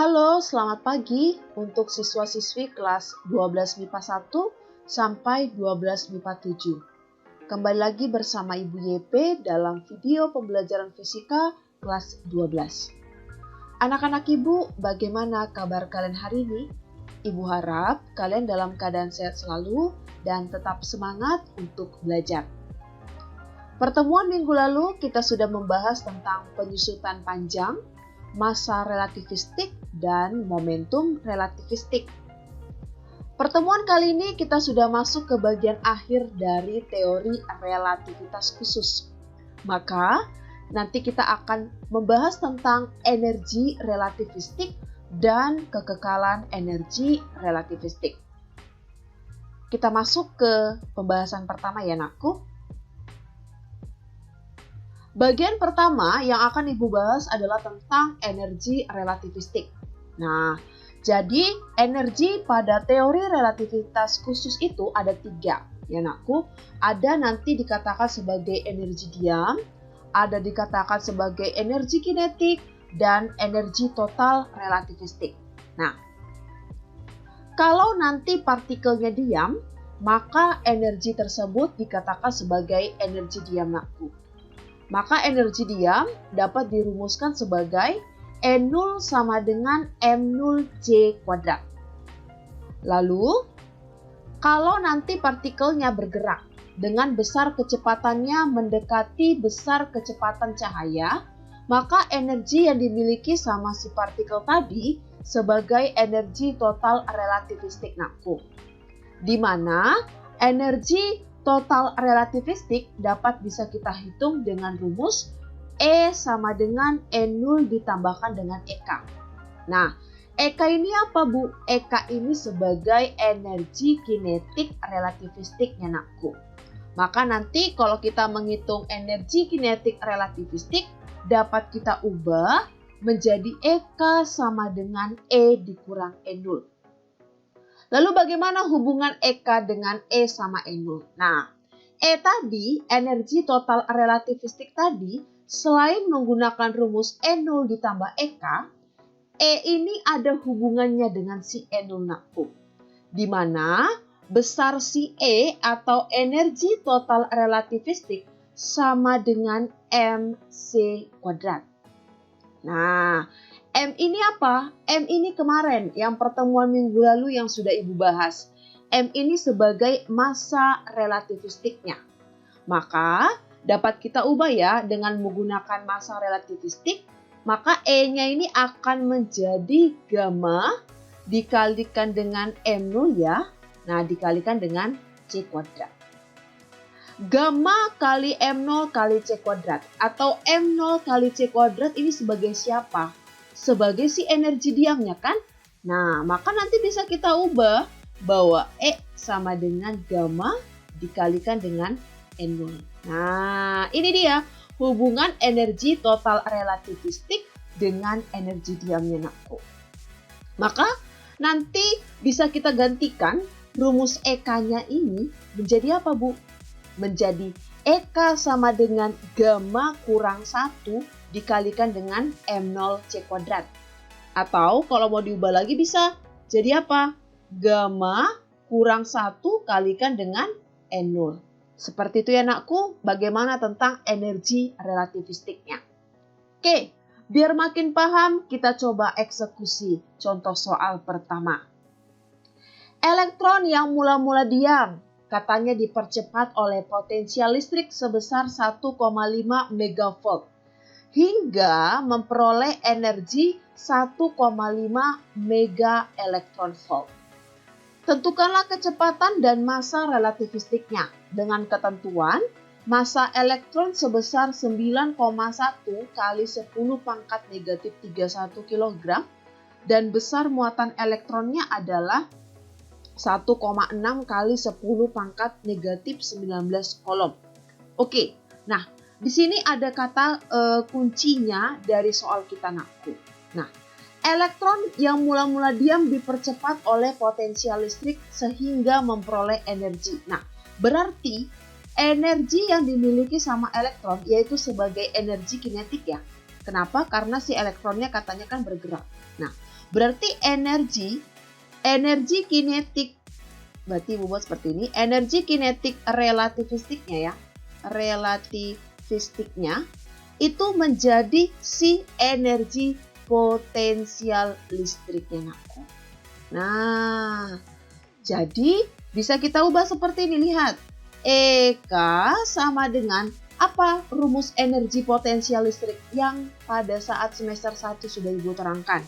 Halo, selamat pagi untuk siswa-siswi kelas 12 MIPA 1 sampai 12 MIPA 7. Kembali lagi bersama Ibu YP dalam video pembelajaran fisika kelas 12. Anak-anak Ibu, bagaimana kabar kalian hari ini? Ibu harap kalian dalam keadaan sehat selalu dan tetap semangat untuk belajar. Pertemuan minggu lalu kita sudah membahas tentang penyusutan panjang, massa relativistik, dan momentum relativistik. Pertemuan kali ini kita sudah masuk ke bagian akhir dari teori relativitas khusus. Maka nanti kita akan membahas tentang energi relativistik dan kekekalan energi relativistik. Kita masuk ke pembahasan pertama ya anakku. Bagian pertama yang akan Ibu bahas adalah tentang energi relativistik. Nah, jadi energi pada teori relativitas khusus itu ada 3, ya anakku. Ada nanti dikatakan sebagai energi diam, ada dikatakan sebagai energi kinetik, dan energi total relativistik. Nah, kalau nanti partikelnya diam, maka energi tersebut dikatakan sebagai energi diam anakku. Maka energi diam dapat dirumuskan sebagai E0 sama dengan M0C². Lalu, kalau nanti partikelnya bergerak dengan besar kecepatannya mendekati besar kecepatan cahaya, maka energi yang dimiliki sama si partikel tadi sebagai energi total relativistik anakku. Di mana energi total relativistik dapat bisa kita hitung dengan rumus E sama dengan E0 ditambahkan dengan EK. Nah, EK ini apa Bu? EK ini sebagai energi kinetik relativistiknya anakku. Maka nanti kalau kita menghitung energi kinetik relativistik dapat kita ubah menjadi EK sama dengan E dikurang E0. Lalu bagaimana hubungan EK dengan E sama E0? Nah, E tadi, energi total relativistik tadi, selain menggunakan rumus E0 ditambah EK, E ini ada hubungannya dengan si E0 anakku. Di mana besar si E atau energi total relativistik sama dengan mc². Nah, M ini apa? M ini kemarin yang pertemuan minggu lalu yang sudah Ibu bahas. M ini sebagai massa relativistiknya. Maka dapat kita ubah ya dengan menggunakan massa relativistik. Maka E-nya ini akan menjadi gamma dikalikan dengan M0 ya. Nah, dikalikan dengan C². Gamma kali M0 kali C² atau M0 kali C² ini sebagai siapa? Sebagai si energi diamnya kan? Nah, maka nanti bisa kita ubah bahwa E sama dengan gamma dikalikan dengan N0. Nah, ini dia hubungan energi total relativistik dengan energi diamnya anakku. Maka nanti bisa kita gantikan rumus EK-nya ini menjadi apa Bu? Menjadi EK sama dengan gamma kurang 1 dikalikan dengan M0C². Atau kalau mau diubah lagi bisa jadi apa? Gamma kurang 1 kalikan dengan N0. Seperti itu ya anakku, bagaimana tentang energi relativistiknya. Oke, biar makin paham kita coba eksekusi contoh soal pertama. Elektron yang mula-mula diam katanya dipercepat oleh potensial listrik sebesar 1,5 megavolt. Hingga memperoleh energi 1,5 mega elektron volt. Tentukanlah kecepatan dan massa relativistiknya dengan ketentuan massa elektron sebesar 9,1 kali 10 pangkat negatif 31 kg dan besar muatan elektronnya adalah 1,6 kali 10 pangkat negatif 19 kolom. Oke, nah di sini ada kata kuncinya dari soal kita anakku. Nah, elektron yang mula-mula diam dipercepat oleh potensial listrik sehingga memperoleh energi. Nah, berarti energi yang dimiliki sama elektron yaitu sebagai energi kinetik ya. Kenapa? Karena si elektronnya katanya kan bergerak. Nah, Berarti energi kinetik, berarti Ibu buat seperti ini, energi kinetik relativistiknya ya, relativistiknya itu menjadi si energi potensial listriknya nakku. Nah, jadi bisa kita ubah seperti ini, lihat. EK sama dengan apa rumus energi potensial listrik yang pada saat semester 1 sudah Ibu terangkan,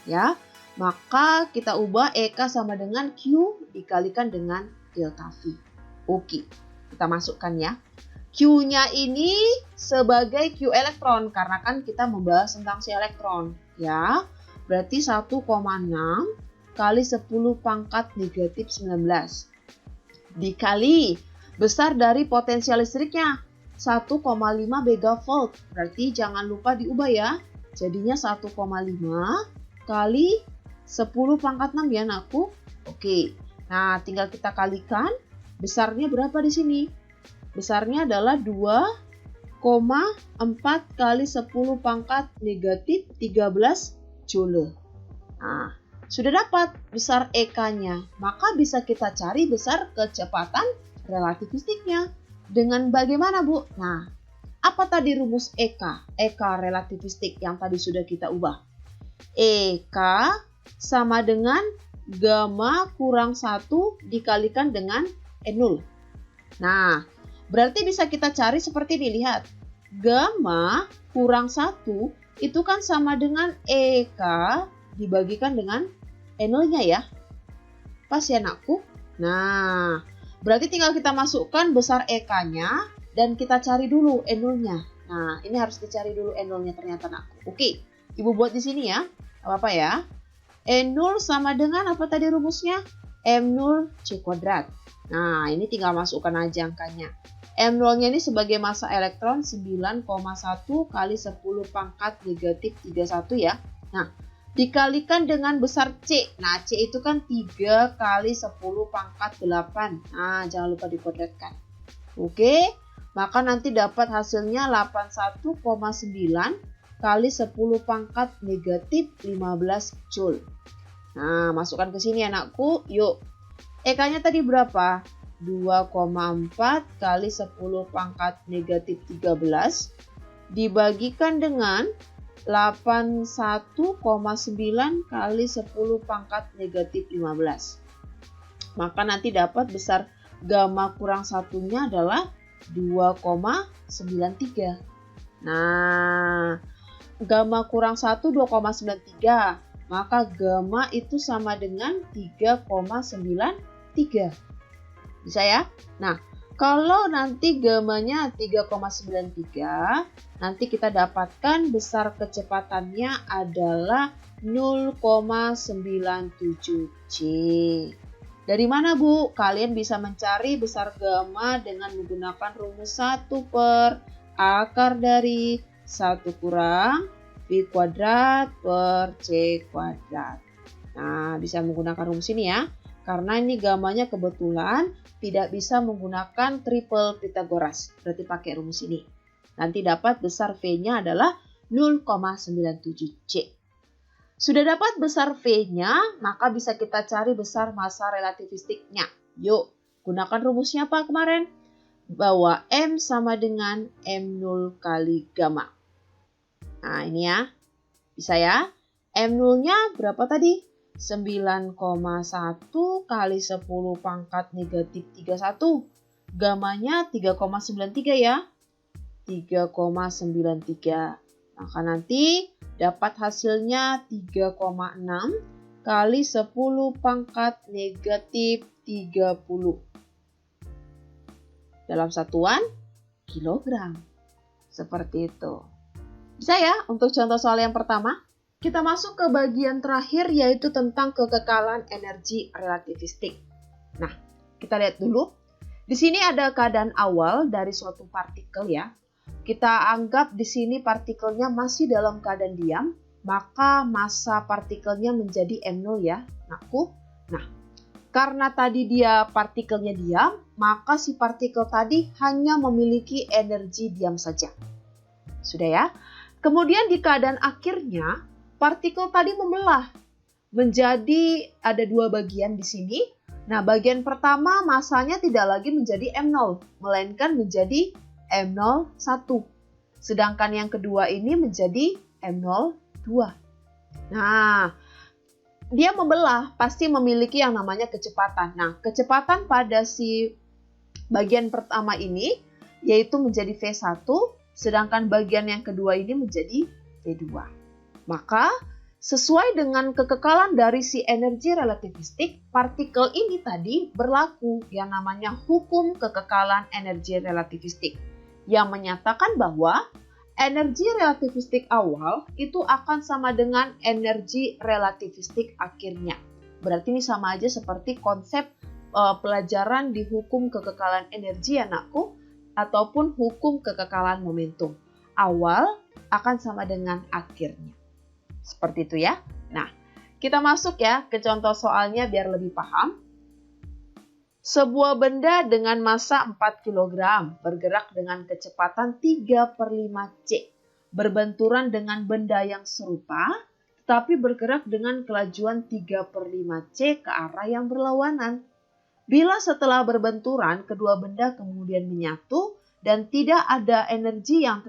ya. Maka kita ubah EK sama dengan Q dikalikan dengan delta V. Oke, kita masukkan ya. Q-nya ini sebagai Q elektron karena kan kita membahas tentang si elektron, ya. Berarti 1,6 kali 10 pangkat negatif 19 dikali besar dari potensial listriknya 1,5 megavolt. Berarti jangan lupa diubah ya. Jadinya 1,5 kali 10 pangkat 6 ya nakku. Oke. Nah, tinggal kita kalikan. Besarnya berapa di sini? Besarnya adalah 2,4 kali 10 pangkat negatif 13 joule. Nah, sudah dapat besar EK-nya. Maka bisa kita cari besar kecepatan relativistiknya. Dengan bagaimana, Bu? Nah, apa tadi rumus EK? EK relativistik yang tadi sudah kita ubah. EK sama dengan gamma kurang 1 dikalikan dengan E0. Nah, berarti bisa kita cari seperti ini, lihat. Gamma kurang 1 itu kan sama dengan EK dibagikan dengan E0-nya ya. Pas ya nakku? Nah, berarti tinggal kita masukkan besar EK-nya dan kita cari dulu E0-nya. Nah, ini harus dicari dulu E0-nya ternyata nakku. Oke, Ibu buat di sini ya. Apa-apa ya. E0 sama dengan apa tadi rumusnya? M0 C kuadrat. Nah, ini tinggal masukkan aja angkanya. M0-nya ini sebagai massa elektron 9,1 kali 10 pangkat negatif 31 ya. Nah, dikalikan dengan besar C. Nah, C itu kan 3 kali 10 pangkat 8. Nah, jangan lupa dikuadratkan. Oke, maka nanti dapat hasilnya 81,9 kali 10 pangkat negatif 15 joule. Nah, masukkan ke sini anakku. Yuk, EK-nya tadi berapa? 2,4 kali 10 pangkat negatif 13 dibagikan dengan 81,9 kali 10 pangkat negatif 15. Maka nanti dapat besar gamma kurang satunya adalah 2,93. Nah, gamma kurang 1 2,93. Maka gamma itu sama dengan 3,93. Bisa ya? Nah, kalau nanti gammanya 3,93, nanti kita dapatkan besar kecepatannya /adalah 0,97 C. Dari mana, Bu? Kalian bisa mencari besar gamma dengan menggunakan rumus 1 per akar dari 1 kurang V kuadrat per C kuadrat. Nah, bisa menggunakan rumus ini ya. Karena ini gammanya kebetulan tidak bisa menggunakan triple Pythagoras. Berarti pakai rumus ini. Nanti dapat besar V-nya adalah 0,97 C. Sudah dapat besar V-nya, maka bisa kita cari besar massa relativistiknya. Yuk, gunakan rumusnya apa kemarin? Bahwa M sama dengan M0 kali gamma. Nah, ini ya. Bisa ya. M0-nya berapa tadi? 9,1 kali 10 pangkat negatif 31. Gammanya 3,93 ya. 3,93. Maka nanti dapat hasilnya 3,6 kali 10 pangkat negatif 30. Dalam satuan kilogram. Seperti itu. Bisa ya untuk contoh soal yang pertama? Kita masuk ke bagian terakhir yaitu tentang kekekalan energi relativistik. Nah, kita lihat dulu. Di sini ada keadaan awal dari suatu partikel ya. Kita anggap di sini partikelnya masih dalam keadaan diam, maka massa partikelnya menjadi M0 ya, nakku. Nah, karena tadi dia partikelnya diam, maka si partikel tadi hanya memiliki energi diam saja. Sudah ya? Kemudian di keadaan akhirnya, partikel tadi membelah. menjadi ada dua bagian di sini. Nah, bagian pertama masanya tidak lagi menjadi M0, melainkan menjadi M01. Sedangkan yang kedua ini menjadi M02. Nah, dia membelah pasti memiliki yang namanya kecepatan. Nah, kecepatan pada si bagian pertama ini yaitu menjadi V1, sedangkan bagian yang kedua ini menjadi V2. Maka, sesuai dengan kekekalan dari si energi relativistik, partikel ini tadi berlaku yang namanya hukum kekekalan energi relativistik, yang menyatakan bahwa energi relativistik awal itu akan sama dengan energi relativistik akhirnya. Berarti ini sama aja seperti konsep pelajaran di hukum kekekalan energi anakku, ataupun hukum kekekalan momentum. Awal akan sama dengan akhirnya. Seperti itu ya. Nah, kita masuk ya ke contoh soalnya biar lebih paham. Sebuah benda dengan massa 4 kg bergerak dengan kecepatan 3/5 c. Berbenturan dengan benda yang serupa, tetapi bergerak dengan kelajuan 3/5 c ke arah yang berlawanan. Bila setelah berbenturan, kedua benda kemudian menyatu dan tidak ada energi yang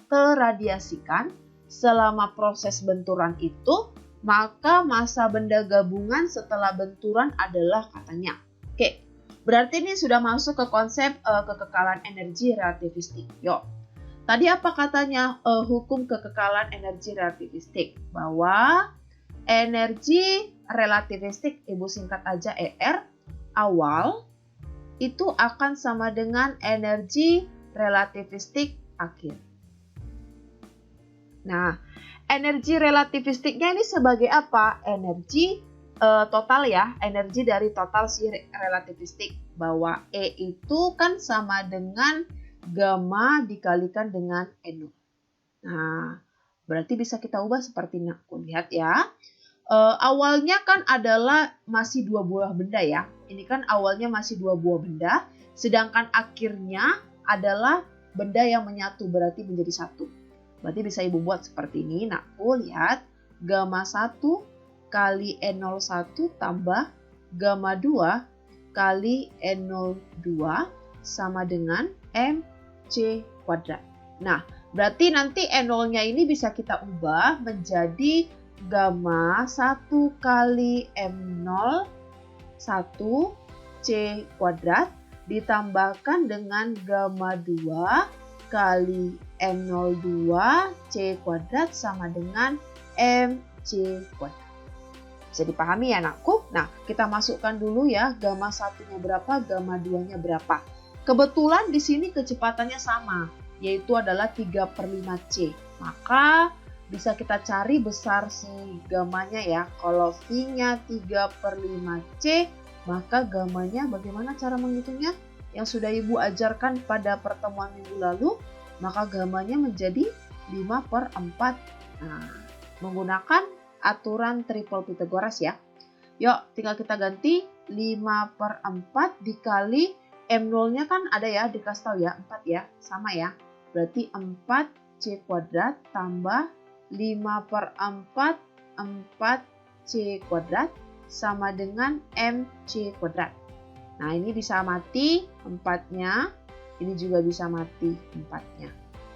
terradiasikan selama proses benturan itu, maka massa benda gabungan setelah benturan adalah katanya. Oke, berarti ini sudah masuk ke konsep kekekalan energi relativistik. Yuk, tadi apa katanya hukum kekekalan energi relativistik? Bahwa energi relativistik, ibu singkat aja ER, awal itu akan sama dengan energi relativistik akhir. Nah, energi relativistiknya ini sebagai apa? Energi total ya, energi dari total si relativistik. Bahwa E itu kan sama dengan gamma dikalikan dengan N0. Nah, berarti bisa kita ubah seperti ini. Lihat ya. Awalnya kan adalah masih dua buah benda ya. Ini kan awalnya masih dua buah benda. Sedangkan akhirnya adalah benda yang menyatu, berarti menjadi satu. Berarti bisa ibu buat seperti ini. Nah, lihat gamma 1 kali N01 tambah gamma 2 kali N02 sama dengan MC kuadrat. Nah, berarti nanti N0-nya ini bisa kita ubah menjadi gamma 1 kali M01 C kuadrat ditambahkan dengan gamma 2 kali M02 C kuadrat sama dengan MC kuadrat. Bisa dipahami ya anakku? Nah, kita masukkan dulu ya gamma 1-nya berapa, gamma 2-nya berapa. Kebetulan di sini kecepatannya sama, yaitu adalah 3/5 C. Maka bisa kita cari besar si gammanya ya. Kalau V-nya 3/5 C, maka gammanya bagaimana cara menghitungnya? Yang sudah ibu ajarkan pada pertemuan minggu lalu, maka gammanya menjadi 5/4. Nah, menggunakan aturan triple Pythagoras ya. Yuk, tinggal kita ganti 5/4 dikali M0-nya kan ada ya, dikasih tahu ya, 4 ya, sama ya. Berarti 4C kuadrat tambah 5/4 4C kuadrat sama dengan MC kuadrat. Nah, ini bisa mati 4-nya, ini juga bisa mati 4-nya.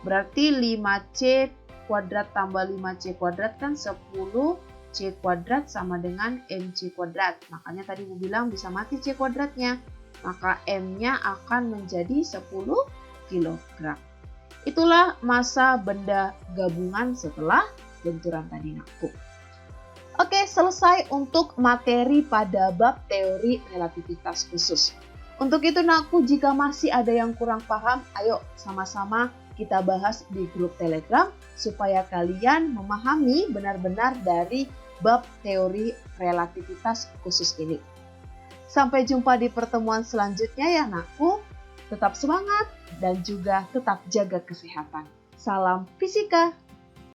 Berarti 5C kuadrat tambah 5C kuadrat kan 10C kuadrat sama dengan MC kuadrat. Makanya tadi ibu bilang bisa mati C kuadratnya. Maka M-nya akan menjadi 10 kg. Itulah massa benda gabungan setelah benturan tadi nakku. Oke, selesai untuk materi pada bab teori relativitas khusus. Untuk itu nakku, jika masih ada yang kurang paham, ayo sama-sama kita bahas di grup Telegram supaya kalian memahami benar-benar dari bab teori relativitas khusus ini. Sampai jumpa di pertemuan selanjutnya ya nakku. Tetap semangat dan juga tetap jaga kesehatan. Salam fisika.